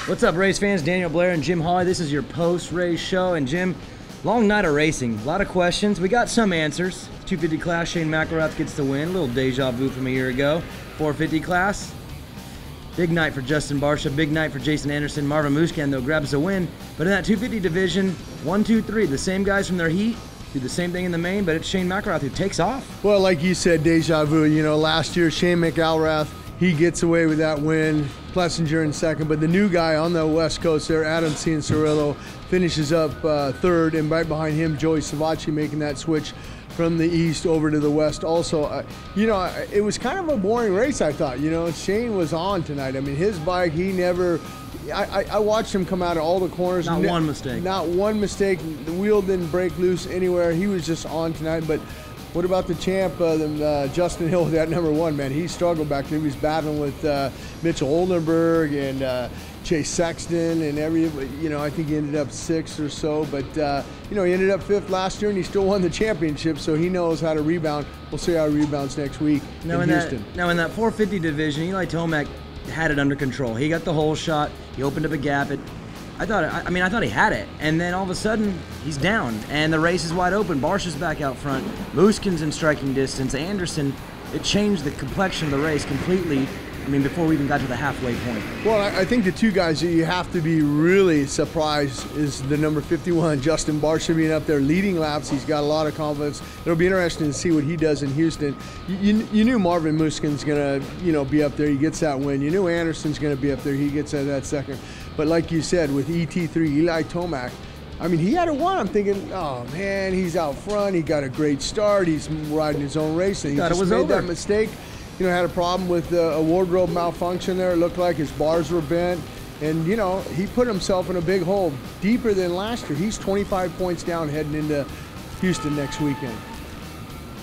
What's up, race fans? Daniel, Blair, and Jim Holley. This is your post-race show. And Jim, long night of racing. A lot of questions. We got some answers. 250 class, Shane McGrath gets the win. A little deja vu from a year ago. 450 class, big night for Justin Barcia. Big night for Jason Anderson. Marvin Musquin, though, grabs the win. But in that 250 division, 1, 2, 3, the same guys from their heat do the same thing in the main, but it's Shane McGrath who takes off. Well, like you said, deja vu. You know, last year, Shane McGrath, he gets away with that win. Plessinger in second, but the new guy on the West Coast there, Adam Cianciarulo, finishes up third, and right behind him, Joey Savacci making that switch from the east over to the west. Also, you know, it was kind of a boring race, I thought. You know, Shane was on tonight. I mean, his bike, he never... I watched him come out of all the corners. Not one mistake. Not one mistake. The wheel didn't break loose anywhere. He was just on tonight. But what about the champ, Justin Hill, that #1, man? He struggled back there. He was battling with Mitchell Oldenburg and Chase Sexton and you know, I think he ended up 6th or so. But, you know, he ended up 5th last year and he still won the championship, so he knows how to rebound. We'll see how he rebounds next week in Houston. Now, in that 450 division, Eli Tomac had it under control. He got the hole shot. He opened up a gap. I thought he had it, and then all of a sudden he's down, and the race is wide open. Barcia's back out front. Musquin's in striking distance. Anderson, it changed the complexion of the race completely. I mean, before we even got to the halfway point. Well, I think the two guys that you have to be really surprised is the number 51, Justin Barcia, being up there leading laps. He's got a lot of confidence. It'll be interesting to see what he does in Houston. You knew Marvin Musquin's going to, you know, be up there. He gets that win. You knew Anderson's going to be up there. He gets that second. But like you said, with ET3, Eli Tomac, I mean, he had a 1. I'm thinking, oh man, he's out front. He got a great start. He's riding his own race, and he just made that mistake. You know, had a problem with a wardrobe malfunction there. It looked like his bars were bent. And, you know, he put himself in a big hole, deeper than last year. He's 25 points down heading into Houston next weekend.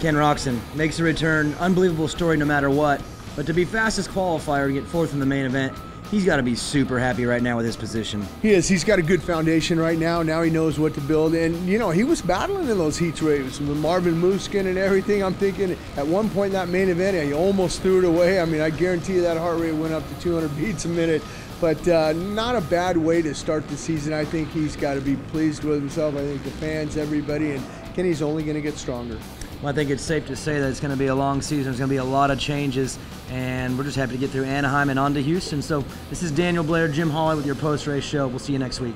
Ken Roczen makes a return. Unbelievable story no matter what. But to be fastest qualifier and get 4th in the main event, he's got to be super happy right now with his position. He is. He's got a good foundation right now. Now he knows what to build. And, you know, he was battling in those heat races with Marvin Musquin and everything. I'm thinking at one point in that main event, he almost threw it away. I mean, I guarantee you that heart rate went up to 200 beats a minute. But not a bad way to start the season. I think he's got to be pleased with himself. I think the fans, everybody, and Kenny's only going to get stronger. Well, I think it's safe to say that it's going to be a long season. There's going to be a lot of changes, and we're just happy to get through Anaheim and on to Houston. So this is Daniel, Blair, Jim Holley with your post-race show. We'll see you next week.